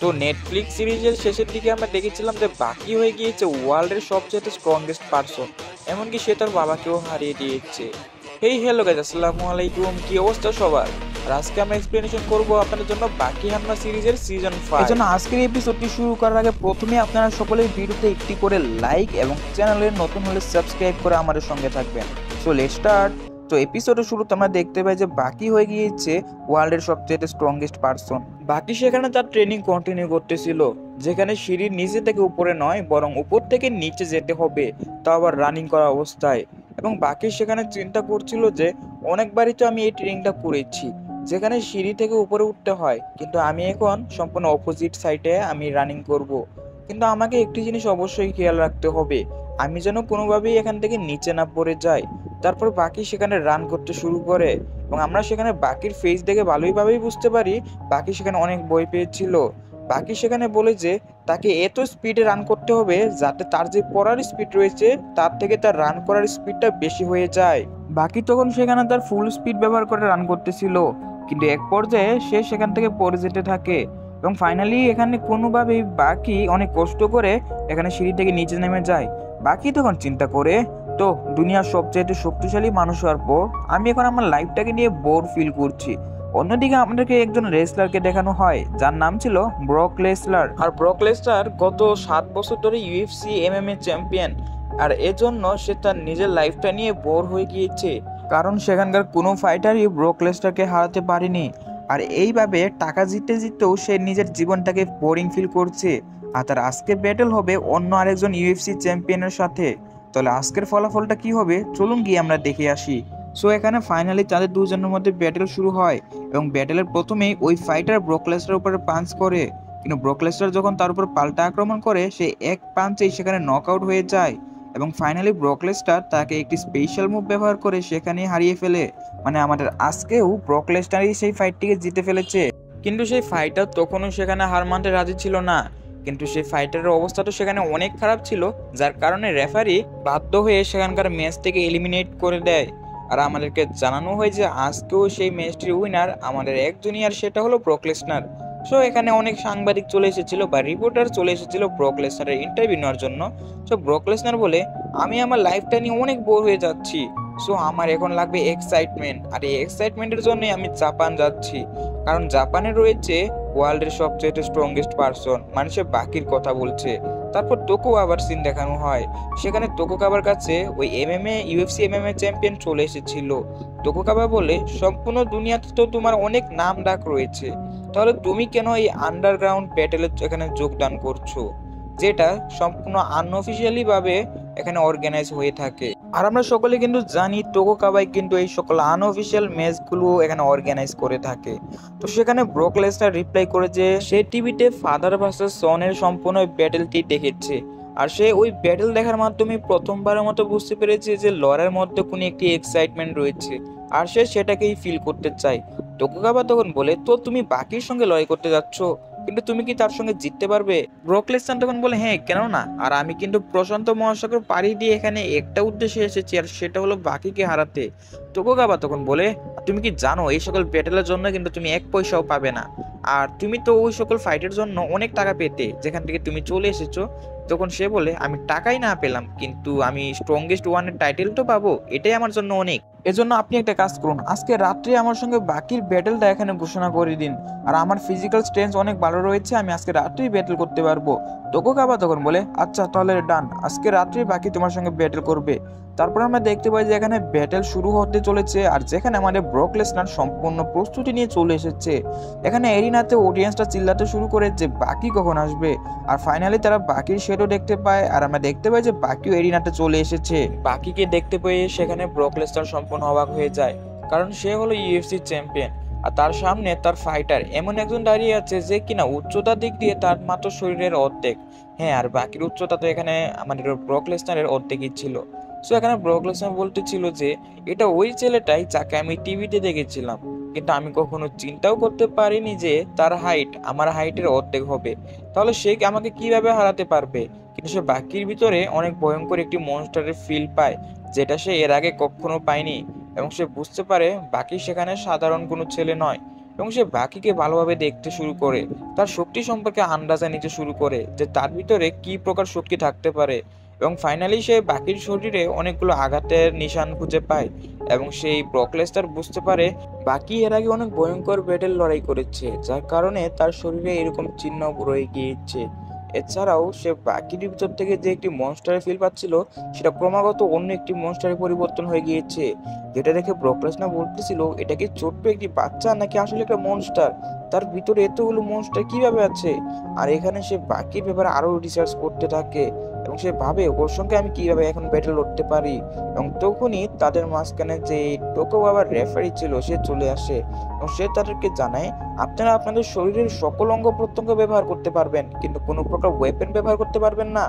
তো নেটফ্লিক্স সিরিজের শেষের দিকে আমরা দেখেছিলাম যে বাকি হয়ে গিয়েছে ওয়ার্ল্ডের সবচেয়ে স্ট্রংগেস্ট পারসন, এমনকি সে তার বাবাকেও হারিয়ে দিয়েছে। হেই হ্যালো গাইস, আসসালামু আলাইকুম, কি অবস্থা সবার? আর আজকে আমরা এক্সপ্লেনেশন করব আপনাদের জন্য বাকি হান্না সিরিজের সিজন 5। এজন্য আজকের এপিসোডটি শুরু করার আগে প্রথমে আপনারা সকলে ভিডিওতে একটি করে লাইক এবং চ্যানেলে নতুন হলে সাবস্ক্রাইব করে আমাদের সঙ্গে থাকবেন। So let's start. তো এপিসোডের শুরুতে আমরা দেখতে পাই যে বাকি হয়ে গিয়েছে ওয়ার্ল্ডের সবচেয়ে স্ট্রংগেস্ট পারসন। বাকি সেখানে তার ট্রেনিং কন্টিনিউ করতেছিল, যেখানে সিঁড়ির নিচে থেকে উপরে নয় বরং উপর থেকে নিচে যেতে হবে, তাও আবার রানিং করা অবস্থায়। এবং বাকি সেখানে চিন্তা করছিল যে অনেকবারই তো আমি এই ট্রেনিংটা করেছি, যেখানে সিঁড়ি থেকে উপরে উঠতে হয়, কিন্তু আমি এখন সম্পূর্ণ অপোজিট সাইডে আমি রানিং করব। কিন্তু আমাকে একটি জিনিস অবশ্যই খেয়াল রাখতে হবে, আমি যেন কোনোভাবেই এখান থেকে নিচে না পড়ে যাই। তারপর বাকি সেখানে রান করতে শুরু করে এবং আমরা সেখানে বাকির ফেস দেখে ভালোইভাবেই বুঝতে পারি বাকি সেখানে অনেক ভয় পেয়েছিল। বাকি সেখানে বলে যে তাকে এত স্পিডে রান করতে হবে যাতে তার যে পড়ার স্পিড রয়েছে তার থেকে তার রান করার স্পিডটা বেশি হয়ে যায়। বাকি তখন সেখানে তার ফুল স্পিড ব্যবহার করে রান করতেছিল, কিন্তু এক পর্যায়ে সে সেখান থেকে পড়ে যেতে থাকে এবং ফাইনালি এখানে কোনোভাবেই বাকি অনেক কষ্ট করে এখানে সিঁড়ি থেকে নিচে নেমে যায়। বাকি তখন চিন্তা করে, তো দুনিয়ার সবচেয়ে শক্তিশালী মানুষ হওয়ার পর আমি এখন আমার লাইফটাকে নিয়ে বোর ফিল করছি। অন্যদিকে আমাদেরকে একজন রেসলারকে দেখানো হয় যার নাম ছিল ব্রক লেসলার। আর ব্রক লেসনার গত 7 বছর ধরে ইউএফসি এমএমএ চ্যাম্পিয়ন, আর এজন্য সে তার নিজের লাইফটা নিয়ে বোর হয়ে গিয়েছে, কারণ সেখানকার কোনো ফাইটারই ব্রক লেসনারকে হারাতে পারেনি। আর এইভাবে টাকা জিততে জিততেও সে নিজের জীবনটাকে বোরিং ফিল করছে। আর তার আজকের ব্যাটেল হবে অন্য আরেকজন ইউএফসি চ্যাম্পিয়নের সাথে। তাহলে আজকের ফলাফলটা কি হবে, চলুন গিয়ে আমরা দেখে আসি। সো এখানে ফাইনালি তাদের দুজনের মধ্যে ব্যাটেল শুরু হয় এবং ব্যাটেলের প্রথমেই ওই ফাইটার ব্রক লেসনারের উপরে পাঞ্চ করে, কিন্তু ব্রক লেসনার যখন তার উপর পাল্টা আক্রমণ করে সে এক পাঞ্চেই সেখানে নক আউট হয়ে যায় এবং ফাইনালি ব্রক লেসনার তাকে একটি স্পেশাল মুভ ব্যবহার করে সেখানে হারিয়ে ফেলে। মানে আমাদের আজকেও ব্রক লেসনারই সেই ফাইটটিকে জিতে ফেলেছে। কিন্তু সেই ফাইটার তখনও সেখানে হার মানতে রাজি ছিল না। কিন্তু সেই ফাইটারের অবস্থা তো সেখানে অনেক খারাপ ছিল, যার কারণে রেফারি বাধ্য হয়ে সেখানকার ম্যাচ থেকে এলিমিনেট করে দেয়। আর আমাদেরকে জানানো হয় যে আজকেও সেই ম্যাচটির উইনার আমাদের একজনই, আর সেটা হলো ব্রক লেসনার। সো এখানে অনেক সাংবাদিক চলে এসেছিল বা রিপোর্টার চলে এসেছিল ব্রক লেসনারের ইন্টারভিউ নেওয়ার জন্য। সো ব্রক লেসনার বলে, আমি আমার লাইফটা নিয়ে অনেক বোর হয়ে যাচ্ছি, সো আমার এখন লাগবে এক্সাইটমেন্ট, আর এই এক্সাইটমেন্টের জন্যই আমি জাপান যাচ্ছি, কারণ জাপানে রয়েছে ওয়ার্ল্ডের সবচেয়ে স্ট্রংগেস্ট পারসন, মানে সে বাকির কথা বলছে। তারপর তোকো আবার সিন দেখানো হয়, সেখানে তোকো কাবার কাছে ওই এমএমএ ইউএফসি এমএমএ চ্যাম্পিয়ন চলে এসেছিল। তোকো কাবা বলে, সম্পূর্ণ দুনিয়াতে তো তোমার অনেক নাম ডাক রয়েছে, তাহলে তুমি কেন এই আন্ডারগ্রাউন্ড ব্যাটেলে এখানে যোগদান করছো, যেটা সম্পূর্ণ আনঅফিসিয়ালি ভাবে এখানে অর্গানাইজ হয়ে থাকে। আর আমরা সকলে কিন্তু জানি তোকো কাবাই কিন্তু এই সকল আনঅফিসিয়াল ম্যাচগুলো এখানে অর্গানাইজ করে থাকে। তো সেখানে ব্রক লেসনার রিপ্লাই করে যে সে টিভিতে ফাদার ভার্সেস সনের সম্পূর্ণ ব্যাটেলটি দেখেছে, আর সে ওই ব্যাটেল দেখার মাধ্যমে প্রথমবারের মতো বুঝতে পেরেছে যে লড়াইয়ের মধ্যে কোনো একটি এক্সাইটমেন্ট রয়েছে, আর সে সেটাকেই ফিল করতে চায়। তোকুগাবা তখন বলে, তো তুমি বাকির সঙ্গে লড়াই করতে যাচ্ছ, কিন্তু তুমি কি তার সঙ্গে জিততে পারবে? ব্রক লেসনার তখন বলে, হ্যাঁ কেন না, আর আমি কিন্তু প্রশান্ত মহাসাগর পাড়ি দিয়ে এখানে একটা উদ্দেশ্যে এসেছি, আর সেটা হলো বাকিকে হারাতে। তোকুগাবা তখন বলে, তুমি কি জানো এই সকল ব্যাটেলের জন্য কিন্তু তুমি 1 পয়সাও পাবে না, আর তুমি তো ওই সকল ফাইটের জন্য অনেক টাকা পেতে যেখান থেকে তুমি চলে এসেছো। তখন সে বলে, আমি টাকাই না পেলাম কিন্তু আমি স্ট্রংগেস্ট ওয়ানের টাইটেল তো পাবো, এটাই আমার জন্য অনেক। এজন্য আপনি একটা কাজ করুন, আজকে রাত্রে আমার সঙ্গে বাকির ব্যাটেলটা এখানে ঘোষণা করে দিন, আর আমার ফিজিক্যাল স্ট্রেংথ অনেক ভালো রয়েছে, আমি আজকে রাত্রেই ব্যাটেল করতে পারবো। তোকুগাবা তখন বলে, আচ্ছা তাহলে ডান, আজকে রাত্রেই বাকি তোমার সঙ্গে ব্যাটেল করবে। তারপর আমরা দেখতে পাই যে এখানে ব্যাটেল শুরু হতে চলেছে, আর যেখানে আমাদের ব্রক লেসনার সম্পূর্ণ প্রস্তুতি নিয়ে চলে এসেছে। এখানে এরিনাতে অডিয়েন্সটা চিল্লাতে শুরু করে যে বাকি কখন আসবে, আর ফাইনালি তারা বাকির শেডও দেখতে পায়, আর আমরা দেখতে পাই যে বাকিও এরিনাতে চলে এসেছে। বাকিকে দেখতে পেয়ে সেখানে ব্রক লেসনার সম্পূর্ণ অবাক হয়ে যায়, কারণ সে হলো ইউএফসি চ্যাম্পিয়ন, আর তার সামনে তার ফাইটার এমন একজন দাঁড়িয়ে আছে যে কিনা উচ্চতার দিক দিয়ে তার মাত্র শরীরের অর্ধেক। হ্যাঁ, আর বাকির উচ্চতা তো এখানে আমাদের ব্রক লেসনারের অর্ধেকই ছিল। সো এখানে ব্রক লেসনার বলতেছিল যে এটা ওই ছেলেটাই যাকে আমি টিভিতে দেখেছিলাম, কিন্তু আমি কখনো চিন্তাও করতে পারিনি যে তার হাইট আমার হাইটের অর্ধেক হবে, তাহলে সে আমাকে কিভাবে হারাতে পারবে। কিন্তু সে বাকির ভিতরে অনেক ভয়ঙ্কর একটি মনস্টারের ফিল পায়, যেটা সে এর আগে কখনো পায়নি, এবং সে বুঝতে পারে বাকি সেখানে সাধারণ কোনো ছেলে নয়, এবং সে বাকিকে ভালোভাবে দেখতে শুরু করে, তার শক্তি সম্পর্কে আন্দাজা নিতে শুরু করে যে তার ভিতরে কি প্রকার শক্তি থাকতে পারে। এবং ফাইনালি সে বাকির শরীরে অনেকগুলো আঘাতের নিশান খুঁজে পায় এবং সেই ব্রক লেসনার বুঝতে পারে বাকি এর আগে অনেক ভয়ঙ্কর ব্যাটেল লড়াই করেছে, যার কারণে তার শরীরে এরকম চিহ্ন রয়ে গিয়েছে। এছাড়াও সে বাকির ভিতর থেকে যে একটি মনস্টারের ফিল পাচ্ছিল, সেটা ক্রমাগত অন্য একটি মনস্টারে পরিবর্তন হয়ে গিয়েছে, যেটা দেখে ব্রক লেসনার বলতেছিল এটা কি ছোট্ট একটি বাচ্চা নাকি আসলে একটা মনস্টার, তার ভিতরে এতগুলো মনস্টার কিভাবে আছে। আর এখানে সে বাকির ব্যাপারে আরো রিসার্চ করতে থাকে এবং সে ভাবে ওর সঙ্গে আমি কিভাবে এখন ব্যাটেল লড়তে পারি। এবং তখনই তাদের মাঝখানে যে টোকো বাবার রেফারি ছিল সে চলে আসে এবং সে তাদেরকে জানায় আপনারা আপনাদের শরীরের সকল অঙ্গ প্রত্যঙ্গ ব্যবহার করতে পারবেন, কিন্তু কোনো প্রকার ওয়েপেন ব্যবহার করতে পারবেন না।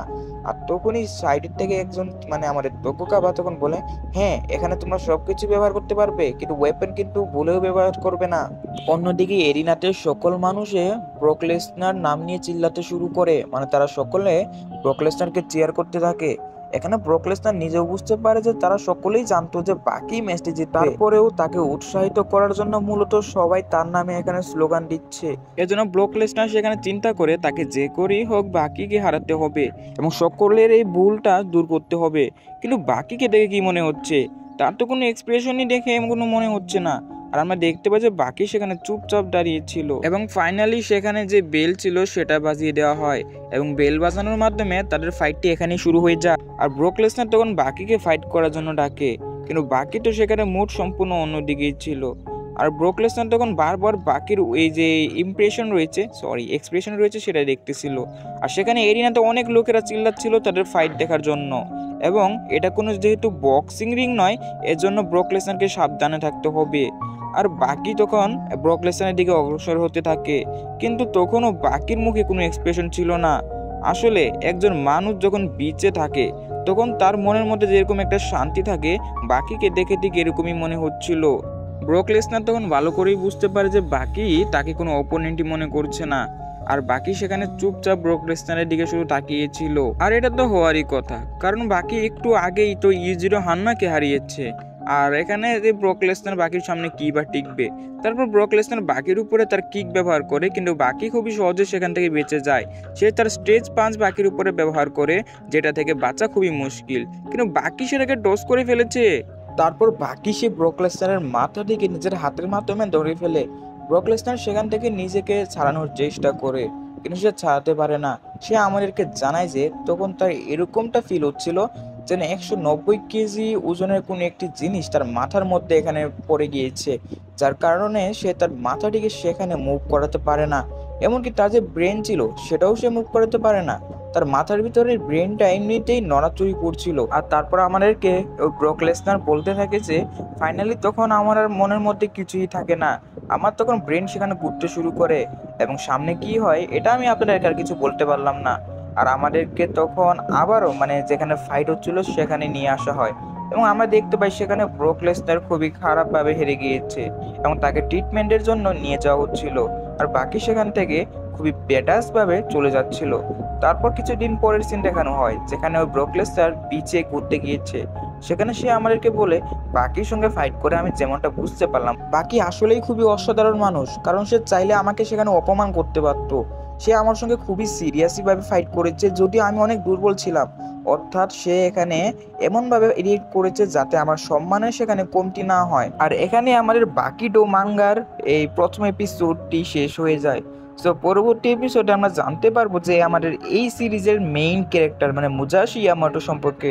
আর তখনই সাইডের থেকে একজন মানে আমাদের টোকো কাবা তখন বলে, হ্যাঁ এখানে তোমরা সবকিছু ব্যবহার করতে পারবে, কিন্তু ওয়েপেন কিন্তু ভুলেও ব্যবহার করবে না। অন্যদিকে এরিনাতে সকল মানুষে ব্রক লেসনার নাম নিয়ে চিল্লাতে শুরু করে, মানে তারা সকলে ব্রক লেসনারকে চিয়ার করতে থাকে। এখানে ব্রক লেসনার নিজেও বুঝতে পারে যে তারা সকলেই জানতো যে বাকি ম্যাচটি জিতবে, তারপরেও তাকে উৎসাহিত করার জন্য মূলত সবাই তার নামে এখানে স্লোগান দিচ্ছে। এজন্য ব্রক লেসনার সেখানে চিন্তা করে তাকে যে করেই হোক বাকিকে হারাতে হবে এবং সকলের এই ভুলটা দূর করতে হবে। কিন্তু বাকিকে দেখে কি মনে হচ্ছে, তার তো কোনো এক্সপ্রেশনই দেখে এমন কোনো মনে হচ্ছে না। আর আমরা দেখতে পাই যে বাকি সেখানে চুপচাপ দাঁড়িয়ে ছিল এবং ফাইনালি সেখানে যে বেল ছিল সেটা বাজিয়ে দেওয়া হয় এবং বেল বাজানোর মাধ্যমে তাদের ফাইটটি এখানেই শুরু হয়ে যায়। আর ব্রক লেসনার তখন বাকিকে ফাইট করার জন্য ডাকে, কিন্তু বাকি তো সেখানে মুড সম্পূর্ণ অন্যদিকেই ছিল। আর ব্রক লেসনার তখন বারবার বাকির এই যে এক্সপ্রেশন রয়েছে সেটা দেখতেছিল। আর সেখানে এরিনাতে অনেক লোকেরা চিল্লাচ্ছিল তাদের ফাইট দেখার জন্য, এবং এটা কোনো যেহেতু বক্সিং রিং নয় এজন্য ব্রক লেসনারকে সাবধানে থাকতে হবে। আর বাকি তখন ব্রক লেসনারের দিকে অগ্রসর হতে থাকে, কিন্তু তখনও বাকির মুখে কোনো এক্সপ্রেশন ছিল না। আসলে একজন মানুষ যখন বিচে থাকে তখন তার মনের মধ্যে যেরকম একটা শান্তি থাকে, বাকিকে দেখে ঠিক এরকমই মনে হচ্ছিল। ব্রক লেসনার তখন ভালো করেই বুঝতে পারে যে বাকি তাকে কোনো অপোনেন্টই মনে করছে না, আর বাকি সেখানে চুপচাপ ব্রক লেসনারের দিকে শুধু তাকিয়েছিল। আর এটা তো হওয়ারই কথা, কারণ বাকি একটু আগেই তো ইউজিরো হান্নাকে হারিয়েছে। আর এখানে যে ব্রক লেসনার বাকির সামনে কি বা টিকবে। তারপর ব্রক লেসনার বাকির উপরে তার কিক ব্যবহার করে, কিন্তু বাকি খুবই সহজে সেখান থেকে বেঁচে যায়। সে তার স্টেজ পাঞ্চ বাকির উপরে ব্যবহার করে, যেটা থেকে বাঁচা খুবই মুশকিল, কিন্তু বাকি সেটাকে ডস করে ফেলেছে। তারপর বাকি সে ব্রক লেসনারের মাথাটিকে নিজের হাতের মাধ্যমে ধরে ফেলে। ব্রক লেসনার সেখান থেকে নিজেকে ছাড়ানোর চেষ্টা করে, কিন্তু সে ছাড়াতে পারে না। সে আমাদেরকে জানায় যে তখন তার এরকমটা ফিল হচ্ছিল যেন 190 কেজি ওজনের কোনো একটি জিনিস তার মাথার মধ্যে এখানে পড়ে গিয়েছে, যার কারণে সে তার মাথাটিকে সেখানে মুভ করাতে পারে না। এমনকি তার যে ব্রেন ছিল সেটাও সে মুভ করাতে পারে না, তার মাথার ভিতরে ব্রেনটা এমনিতেই নড়াচড়ি করছিল। আর তারপর আমাদেরকে ওই ব্রক লেসনার বলতে থাকে যে ফাইনালি তখন আমার আর মনের মধ্যে কিছুই থাকে না, আমার তখন ব্রেন সেখানে ঘুরতে শুরু করে এবং সামনে কি হয় এটা আমি আপনাদেরকে আর কিছু বলতে পারলাম না। আর আমাদেরকে তখন আবারও মানে যেখানে ফাইট হচ্ছিল সেখানে নিয়ে আসা হয় এবং আমরা দেখতে পাই সেখানে ব্রক লেসনার খুবই খারাপভাবে হেরে গিয়েছে এবং তাকে ট্রিটমেন্টের জন্য নিয়ে যাওয়া হচ্ছিল। আর বাকি সেখান থেকে খুবই বেটাস ভাবে চলে যাচ্ছিল। তারপর কিছুদিন পরের সিন দেখানো হয় যেখানে ওই ব্রক লেসনার বিচে ঘুরতে গিয়েছে। সেখানে সে আমাদেরকে বলে বাকির সঙ্গে ফাইট করে আমি যেমনটা বুঝতে পারলাম বাকি আসলেই খুবই অসাধারণ মানুষ, কারণ সে চাইলে আমাকে সেখানে অপমান করতে পারতো। সে আমার সঙ্গে খুবই সিরিয়াসলি ভাবে ফাইট করেছে যদিও আমি অনেক দুর্বল ছিলাম, অর্থাৎ সে এখানে এমনভাবে এডিট করেছে যাতে আমার সম্মানের সেখানে কমতি না হয়। আর এখানে আমাদের বাকি ডো মাঙ্গার এই প্রথম এপিসোডটি শেষ হয়ে যায়। সো পরবর্তী এপিসোডে আমরা জানতে পারবো যে আমাদের এই সিরিজের মেইন ক্যারেক্টার মানে মুজাশি ইয়ামাটো সম্পর্কে।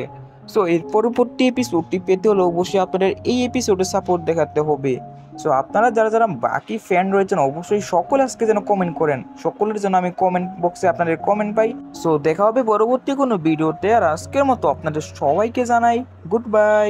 সো এর পরবর্তী এপিসোডটি পেতে হলে অবশ্যই আপনাদের এই এপিসোডে সাপোর্ট দেখাতে হবে। সো আপনারা যারা যারা বাকি ফ্যান রয়েছেন অবশ্যই সকলে আজকে যেন কমেন্ট করেন, সকলের জন্য আমি কমেন্ট বক্সে আপনাদের কমেন্ট পাই। সো দেখা হবে পরবর্তী কোনো ভিডিওতে, আর আজকের মতো আপনাদের সবাইকে জানাই গুড বাই।